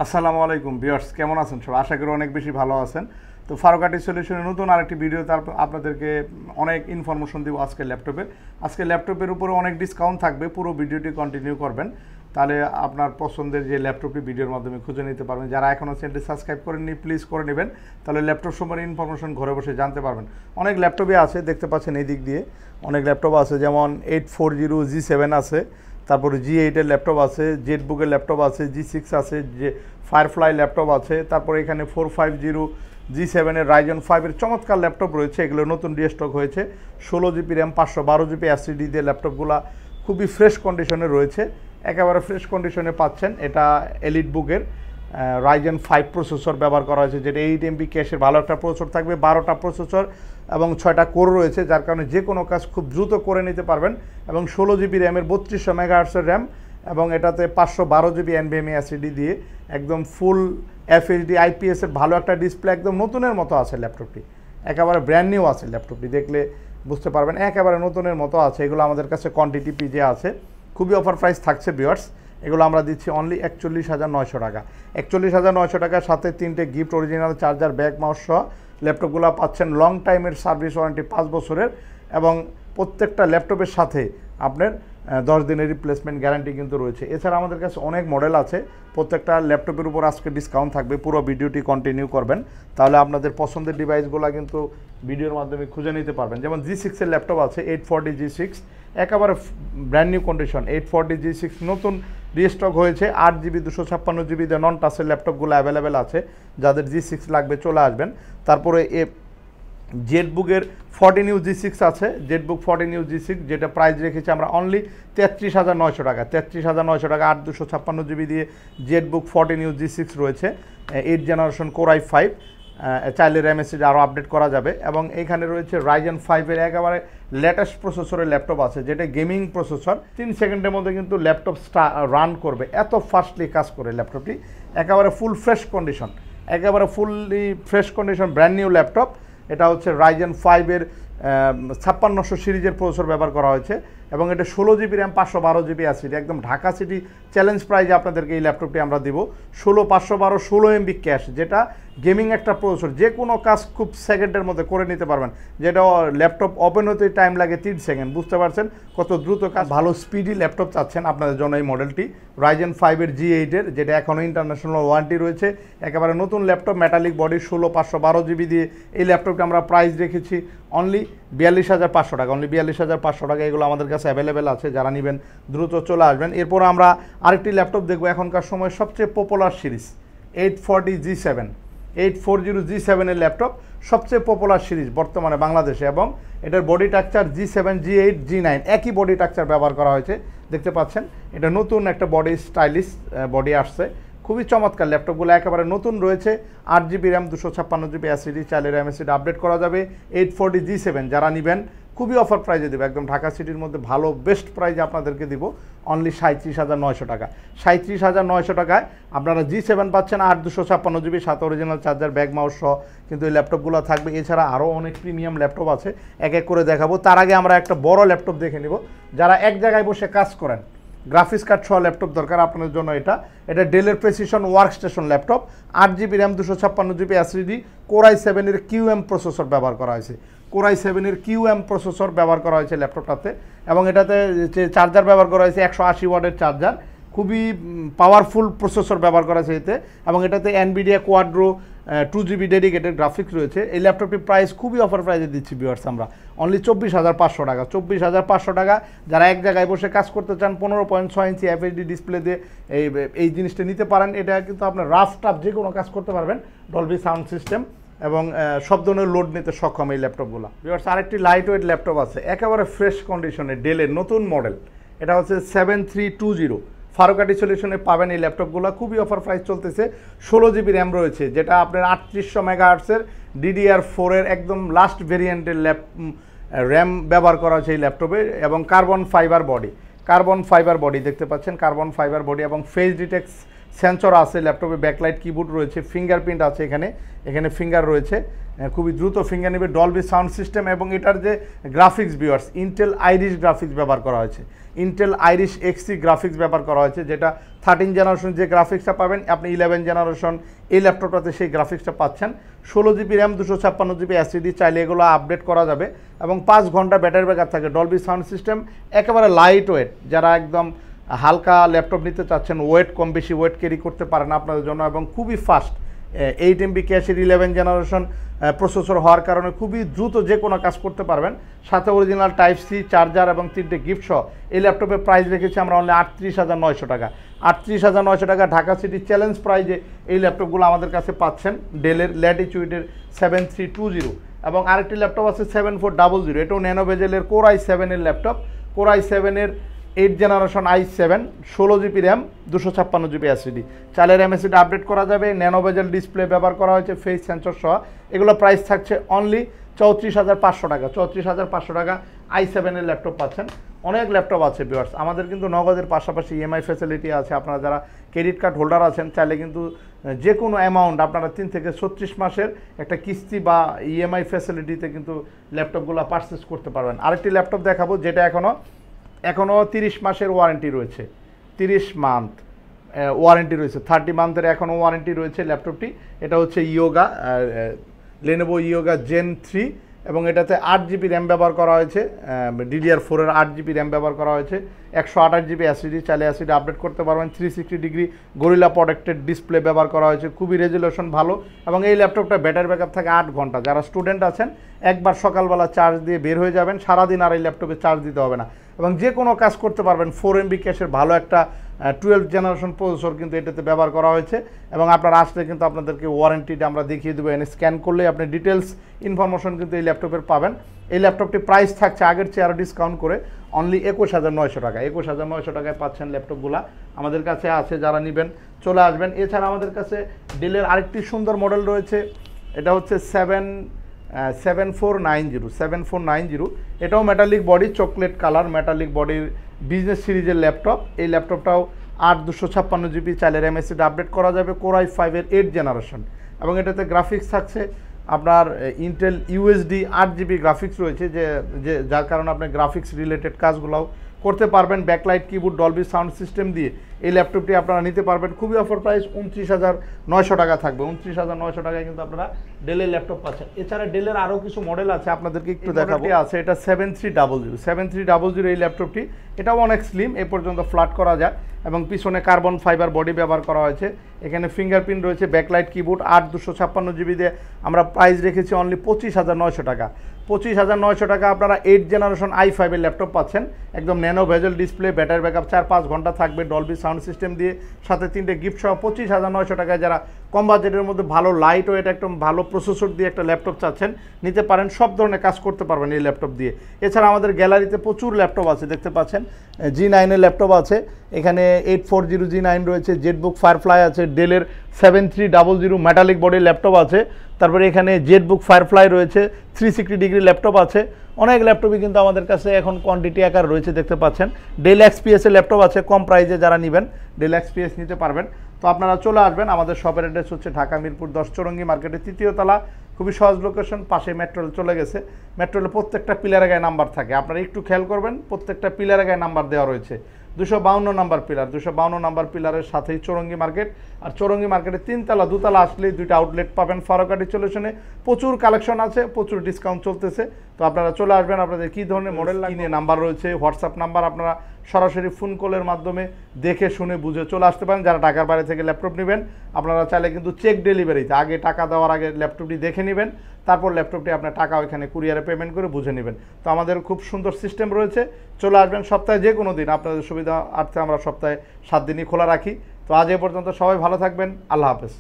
আসসালামু আলাইকুম ভিউয়ার্স, কেমন আছেন সব? আশা করি অনেক বেশি ভালো আছেন। তো ফারুক আইটি সলিউশনের নতুন আরেকটি ভিডিওতে আপনাদেরকে অনেক ইনফরমেশন দিব আজকে ল্যাপটপের উপরে অনেক ডিসকাউন্ট থাকবে। পুরো ভিডিওটি কন্টিনিউ করবেন, তাহলে আপনার পছন্দের যে ল্যাপটপটি ভিডিওর মাধ্যমে খুঁজে নিতে পারবেন। যারা এখনও চ্যানেলটি সাবস্ক্রাইব করেননি প্লিজ করে নেবেন, তাহলে ল্যাপটপ সম্পর্কে ইনফরমেশন ঘরে বসে জানতে পারবেন। অনেক ল্যাপটপই আছে, দেখতে পাচ্ছেন এই দিক দিয়ে অনেক ল্যাপটপ আছে, যেমন 840G7 আছে, তারপরে G8-এর ল্যাপটপ আছে, জেটবুকের ল্যাপটপ আছে, G6 আছে, যে ফায়ারফ্লাই ল্যাপটপ আছে, তারপরে এখানে 450G7-এর রাইজন 5-এর চমৎকার ল্যাপটপ রয়েছে। এগুলো নতুন রিস্টক হয়েছে। 16GB র্যাম, 512GB SSD দিয়ে ল্যাপটপগুলো খুবই ফ্রেশ কন্ডিশনে রয়েছে, একেবারে ফ্রেশ কন্ডিশনে পাচ্ছেন। এটা এলিট বুকের রাইজেন 5 প্রসেসর ব্যবহার করা হয়েছে, যেটা 8 MB ক্যাশের ভালো একটা প্রসেসর থাকবে, 12টা প্রসেসর এবং 6টা কোর রয়েছে, যার কারণে যে কোনো কাজ খুব দ্রুত করে নিতে পারবেন। এবং 16GB র্যামের 3200 মেগাহার্টসের র্যাম, এবং এটাতে 512GB NVMe SSD দিয়ে একদম ফুল FHD IPS-এর ভালো একটা ডিসপ্লে, একদম নতুনের মতো আছে ল্যাপটপটি, একেবারে ব্র্যান্ড নিউ আছে ল্যাপটপটি, দেখলে বুঝতে পারবেন একেবারে নতুনের মতো আছে। এগুলো আমাদের কাছে কোয়ান্টিটি পিজে আছে, খুবই অফার প্রাইস থাকছে ভিউয়ার্স। এগুলো আমরা দিচ্ছি অনলি 41,900 টাকা। 41,900 টাকার সাথে 3টে gift, original charger, bag, mouse সহ ল্যাপটপগুলো পাচ্ছেন। লং টাইমের সার্ভিস ওয়ারেন্টি 5 বছরের, এবং প্রত্যেকটা ল্যাপটপের সাথে আপনার 10 দিনের রিপ্লেসমেন্ট গ্যারান্টি কিন্তু রয়েছে। এছাড়া আমাদের কাছে অনেক মডেল আছে, প্রত্যেকটা ল্যাপটপের উপর আজকে ডিসকাউন্ট থাকবে। পুরো ভিডিওটি কন্টিনিউ করবেন, তাহলে আপনাদের পছন্দের ডিভাইসগুলো কিন্তু ভিডিওর মাধ্যমে খুঁজে নিতে পারবেন। যেমন G6-এর ল্যাপটপ আছে, 840G6, একেবারে ব্র্যান্ড নিউ কন্ডিশন। 840G6 নতুন রিস্টক হয়েছে। 8GB 256GB দিয়ে নন টাচের ল্যাপটপগুলো অ্যাভেলেবেল আছে, যাদের G6 লাগবে চলে আসবেন। তারপরে জেটবুকের 14UG6 আছে, জেটবুক 14UG6, যেটা প্রাইস রেখেছি আমরা অনলি 33,900 টাকা। 33,900 টাকা 8 256GB দিয়ে জেটবুক 14UG6 রয়েছে, 8 জেনারেশন কোর i5, চাইলে র্যাম-এসএসডি আরও আপডেট করা যাবে। এবং এইখানে রয়েছে রাইজেন 5-এর একেবারে লেটেস্ট প্রসেসরের ল্যাপটপ আছে, যেটা গেমিং প্রসেসর, 3 সেকেন্ডের মধ্যে কিন্তু ল্যাপটপ রান করবে, এত ফাস্টলি কাজ করে ল্যাপটপটি। একেবারে ফুল ফ্রেশ কন্ডিশন, একেবারে fully fresh condition brand new laptop. এটা হচ্ছে রাইজেন 5-এর 5600 সিরিজের প্রসেসর ব্যবহার করা হয়েছে, এবং এটা 16GB র্যাম, 512GB SSD, একদম ঢাকা সিটি চ্যালেঞ্জ প্রাইজে আপনাদেরকে এই ল্যাপটপটি আমরা দিব। 512 16 MB ক্যাশ, যেটা গেমিং একটা প্রসেসর, যে কোনো কাজ খুব সেকেন্ডের মধ্যে করে নিতে পারবেন, যেটা ল্যাপটপ ওপেন হতে টাইম লাগে 3 সেকেন্ড। বুঝতে পারছেন কত দ্রুত কাজ। ভালো স্পিডি ল্যাপটপ চাচ্ছেন আপনাদের জন্য এই মডেলটি, রাইজেন 5-এর G8-এর, যেটা এখনও ইন্টারন্যাশনাল ওয়ারেন্টি রয়েছে, একেবারে নতুন ল্যাপটপ, মেটালিক বডি, 512GB দিয়ে এই ল্যাপটপটা আমরা প্রাইস রেখেছি অনলি 42,500 টাকা। অনলি 42,500 টাকা। এগুলো আমাদের কাছে অ্যাভেলেবেল আছে, যারা নেবেন দ্রুত চলে আসবেন। এরপর আমরা আরেকটি ল্যাপটপ দেখবো, এখনকার সময় সবচেয়ে পপুলার সিরিজ 840G7, 840G7-এর ল্যাপটপ সবচেয়ে পপুলার সিরিজ বর্তমানে বাংলাদেশে, এবং এটার body structure G7, G8, G9 একই বডি স্ট্রাকচার ব্যবহার করা হয়েছে, দেখতে পাচ্ছেন। এটা নতুন একটা বডি, স্টাইলিশ বডি আসছে, খুবই চমৎকার ল্যাপটপগুলো, একেবারে নতুন রয়েছে। 8GB র্যাম, 256GB SSD, চাইলে র্যাম-এসএসডি আপডেট করা যাবে। 840G7 যারা নেবেন খুবই অফার প্রাইজে দেবো, একদম ঢাকা সিটির মধ্যে ভালো বেস্ট প্রাইজে আপনাদেরকে দিব অনলি 37,900 টাকা। 37,900 টাকায় আপনারা G7 পাচ্ছেন, 8 256GB, 7 original charger, bag, mouse সহ কিন্তু এই ল্যাপটপগুলো থাকবে। এছাড়া আরও অনেক প্রিমিয়াম ল্যাপটপ আছে, এক এক করে দেখাবো। তার আগে আমরা একটা বড় ল্যাপটপ দেখে নিব। যারা এক জায়গায় বসে কাজ করেন, গ্রাফিক্স কার্ড সহ ল্যাপটপ দরকার আপনাদের জন্য, এটা ডেলের precision work station laptop, 8GB RAM, 256GB SSD, core i7-এর QM প্রসেসর ব্যবহার করা হয়েছে, কোর i7-এর QM প্রসেসর ব্যবহার করা হয়েছে ল্যাপটপটাতে, এবং এটাতে যে চার্জার ব্যবহার করা হয়েছে 180 ওয়াটের চার্জার, খুবই পাওয়ারফুল প্রসেসর ব্যবহার করা হয়েছে এতে, এবং এটাতে NVIDIA কোয়াড্রো 2GB ডেডিকেটেড গ্রাফিক্স রয়েছে। এই ল্যাপটপটির প্রাইস খুবই অফার প্রাইসে দিচ্ছি ভিউয়ার্স আমরা অনলি 24,500 টাকা। 24,500 টাকা। যারা এক জায়গায় বসে কাজ করতে চান, 15.6 ইঞ্চি FHD ডিসপ্লে দিয়ে এই জিনিসটা নিতে পারেন। এটা কিন্তু আপনার রাফ টাফ যে কোনো কাজ করতে পারবেন, ডলবি সাউন্ড সিস্টেম, এবং সব ধরনের লোড নিতে সক্ষম এই ল্যাপটপগুলো। ভিউয়ার্স আরেকটি লাইট ওয়েট ল্যাপটপ আছে, একেবারে ফ্রেশ কন্ডিশনে, ডেলের নতুন মডেল, এটা হচ্ছে 7320। ফারুক আইটি সলিউশনে পাবেন এই ল্যাপটপগুলো, খুবই অফার প্রাইস চলতেছে। 16GB র্যাম রয়েছে, যেটা আপনার 3800 মেগাহার্টসের DDR4-এর একদম লাস্ট ভেরিয়েন্টের র্যাম ব্যবহার করা হয়েছে এই ল্যাপটপে, এবং কার্বন ফাইবার বডি, দেখতে পাচ্ছেন কার্বন ফাইবার বডি, এবং সেন্সর আছে, ল্যাপটপে ব্যাকলাইট কিবোর্ড রয়েছে, ফিঙ্গারপ্রিন্ট আছে, এখানে ফিঙ্গার রয়েছে, খুবই দ্রুত ফিঙ্গার নেবে, ডলবি সাউন্ড সিস্টেম, এবং এটার যে graphics viewers Intel Irish graphics ব্যবহার করা হয়েছে, ইন্টেল আইরিশ এক্সি গ্রাফিক্স ব্যবহার করা হয়েছে, যেটা 13 জেনারেশন যে গ্রাফিক্সটা পাবেন আপনি 11 জেনারেশন এই ল্যাপটপটাতে সেই গ্রাফিক্সটা পাচ্ছেন। 16 জিবি র্যাম, 256 জিবি এসএসডি, চাইলে এগুলো আপডেট করা যাবে, এবং 5 ঘন্টা ব্যাটারি ব্যাকআপ থাকে। ডলবি সাউন্ড সিস্টেম একেবারে লাইট ওয়েট, যারা একদম হালকা ল্যাপটপ নিতে চাচ্ছেন, ওয়েট কম বেশি ওয়েট ক্যারি করতে পারেন আপনাদের জন্য, এবং খুবই ফাস্ট 8 MB ক্যাশের 11 জেনারেশন প্রসেসর হওয়ার কারণে খুবই দ্রুত যে কোনো কাজ করতে পারবেন। সাথে অরিজিনাল টাইপ সি চার্জার এবং 3টে গিফট সহ এই ল্যাপটপের প্রাইস রেখেছি আমরা অনলি 38,900 টাকা। 38,900 টাকা ঢাকা সিটি চ্যালেঞ্জ প্রাইজে এই ল্যাপটপগুলো আমাদের কাছে পাচ্ছেন। ডেলের ল্যাটিটিউডের 7320, এবং আরেকটি ল্যাপটপ আছে 7400, এটাও ন্যানো বেজেলের কোর i7-এর ল্যাপটপ, কোর i7-এর 8 generation i7, 16 GB RAM, 256 GB SSD, চালের এমএসডি আপডেট করা যাবে, ন্যানো বেজেল ডিসপ্লে ব্যবহার করা হয়েছে, ফেস সেন্সর সহ। এগুলো প্রাইস থাকছে অনলি 34,500 টাকা। 34,500 টাকা i7-এর ল্যাপটপ পাচ্ছেন। অনেক ল্যাপটপ আছে ভিউয়ার্স, আমাদের কিন্তু নগদের পাশাপাশি ইএমআই ফ্যাসিলিটি আছে। আপনারা যারা ক্রেডিট কার্ড হোল্ডার আছেন চাইলে কিন্তু যে কোনো অ্যামাউন্ট আপনারা 3 থেকে 36 মাসের একটা কিস্তি বা ইএমআই ফ্যাসিলিটিতে কিন্তু ল্যাপটপগুলো পারচেস করতে পারবেন। আরেকটি ল্যাপটপ দেখাবো যেটা এখনও 30 মাসের ওয়ারেন্টি রয়েছে, 30 মান্থ ওয়ারেন্টি রয়েছে, 30 মান্থের এখনও ওয়ারেন্টি রয়েছে ল্যাপটপটি। এটা হচ্ছে ইয়োগা, লেনোভো ইয়োগা জেন 3, এবং এটাতে 8 জিবি র্যাম ব্যবহার করা হয়েছে, DDR4-এর 8 জিবি র্যাম ব্যবহার করা হয়েছে, 128 জিবি এসএসডি, চাইলে এসএসডি আপডেট করতে পারবেন। 360 ডিগ্রি গরিলা প্রোটেক্টেড ডিসপ্লে ব্যবহার করা হয়েছে, খুবই রেজুলেশন ভালো, এবং এই ল্যাপটপটা ব্যাটারি ব্যাকআপ থাকে 8 ঘন্টা। যারা স্টুডেন্ট আছেন একবার সকালবেলা চার্জ দিয়ে বের হয়ে যাবেন, সারাদিন আর এই ল্যাপটপে চার্জ দিতে হবে না, এবং যে কোনো কাজ করতে পারবেন। 4 MB ক্যাশের ভালো একটা 12 জেনারেশন প্রসেসর কিন্তু এটাতে ব্যবহার করা হয়েছে, এবং আপনারা আসলে কিন্তু আপনাদেরকে ওয়ারেন্টিটা আমরা দেখিয়ে দেবো। এনে স্ক্যান করলে আপনি ডিটেলস ইনফরমেশন কিন্তু এই ল্যাপটপের পাবেন। এই ল্যাপটপটি প্রাইস থাকছে আগের চেয়ে আরও ডিসকাউন্ট করে অনলি 21,900 টাকা। 21,900 টাকায় পাচ্ছেন ল্যাপটপগুলো, আমাদের কাছে আছে, যারা নেবেন চলে আসবেন। এছাড়া আমাদের কাছে ডেলের আরেকটি সুন্দর মডেল রয়েছে, এটা হচ্ছে 7490, এটাও metallic body, chocolate colour metallic বডির বিজনেস সিরিজের ল্যাপটপ। এই ল্যাপটপটাও 8 জিবি, চাইলের এমএসডি আপডেট করা যাবে, কোর i5-এর 8 জেনারেশন, এবং এটাতে গ্রাফিক্স থাকছে আপনার ইন্টেল ইউএসডি 8 জিবি গ্রাফিক্স রয়েছে, যার কারণে আপনি গ্রাফিক্স রিলেটেড কাজগুলোও করতে পারবেন। Backlight keyboard, Dolby sound system দিয়ে এই ল্যাপটপটি আপনারা নিতে পারবেন। খুবই অফার প্রাইস 29,900 টাকা থাকবে। 29,900 টাকায় কিন্তু আপনারা ডেলের ল্যাপটপ পাচ্ছেন। এছাড়া ডেলের আরও কিছু মডেল আছে, আপনাদেরকে একটু দেখাবো। আছে এটা 7300 এই ল্যাপটপটি, এটাও অনেক স্লিম, এ পর্যন্ত ফ্ল্যাট করা যায়, এবং পিছনে কার্বন ফাইবার বডি ব্যবহার করা হয়েছে। এখানে ফিঙ্গারপ্রিন্ট রয়েছে, ব্যাকলাইট কিবোর্ড, 256 জিবি দিয়ে আমরা প্রাইস রেখেছি অনলি 25,900 টাকা। 25,900 টাকা আপনারা 8 জেনারেশন i5-এর ল্যাপটপ পাচ্ছেন, একদম nano bezel display, battery backup 4-5 ঘন্টা থাকবে, ডলবি সাউন্ড সিস্টেম দিয়ে, সাথে 3টে গিফট সহ। 25,900 টাকায় যারা কম বাজেটের মধ্যে ভালো লাইট ওয়েট একদম ভালো প্রসেসর দিয়ে একটা ল্যাপটপ চাচ্ছেন নিতে পারেন, সব ধরনের কাজ করতে পারবেন এই ল্যাপটপ দিয়ে। এছাড়া আমাদের গ্যালারিতে প্রচুর ল্যাপটপ আছে, দেখতে পাচ্ছেন G9-এর ল্যাপটপ আছে, এখানে 840 G9 রয়েছে, জেটবুক ফায়ারফ্লাই আছে, ডেলের 7300 মেটালিক বডির ল্যাপটপ আছে, তারপরে এখানে জেটবুক ফায়ারফ্লাই রয়েছে, 360 ডিগ্রি ল্যাপটপ আছে, অনেক ল্যাপটপই কিন্তু আমাদের কাছে এখন কোয়ান্টিটি আকার রয়েছে, দেখতে পাচ্ছেন। ডেল XPS-এর ল্যাপটপ আছে, কম প্রাইসে যারা নেবেন ডেল XPS নিতে পারবেন। তো আপনারা চলে আসবেন, আমাদের শপের অ্যাড্রেস হচ্ছে ঢাকা মিরপুর 10 চৌরঙ্গি মার্কেটের 3য় তলা, খুবই সহজ লোকেশন, পাশে মেট্রো রেল চলে গেছে। মেট্রো রেলে প্রত্যেকটা পিলারের গায়ে নাম্বার থাকে, আপনারা একটু খেয়াল করবেন, প্রত্যেকটা পিলারের গায়ে নাম্বার দেওয়া রয়েছে। 252 নাম্বার পিলার, 252 নাম্বার পিলারের সাথেই চৌরঙ্গি মার্কেট, আর চৌরঙ্গি মার্কেটের 3 তলা 2 তলা আসলেই 2টা আউটলেট পাবেন ফারুকাটি সলিউশনে। প্রচুর কালেকশন আছে, প্রচুর ডিসকাউন্ট চলতেছে, তো আপনারা চলে আসবেন। আপনাদের কী ধরনের মডেল নিয়ে নাম্বার রয়েছে, হোয়াটসঅ্যাপ নাম্বার, আপনারা সরাসরি ফোন কলের মাধ্যমে দেখে শুনে বুঝে চলে আসতে পারেন। যারা ঢাকার বাইরে থেকে ল্যাপটপ নেবেন আপনারা চাইলে কিন্তু চেক ডেলিভারিতে আগে টাকা দেওয়ার আগে ল্যাপটপটি দেখে নেবেন, তারপর ল্যাপটপটি আপনার টাকা ওইখানে কুরিয়ারে পেমেন্ট করে বুঝে নেবেন। তো আমাদের খুব সুন্দর সিস্টেম রয়েছে, চলে আসবেন সপ্তাহে যে কোনো দিন, আপনাদের সুবিধা আর্থে আমরা সপ্তাহে 7 দিনই খোলা রাখি। তো আজ এ পর্যন্ত, সবাই ভালো থাকবেন, আল্লাহ হাফেজ।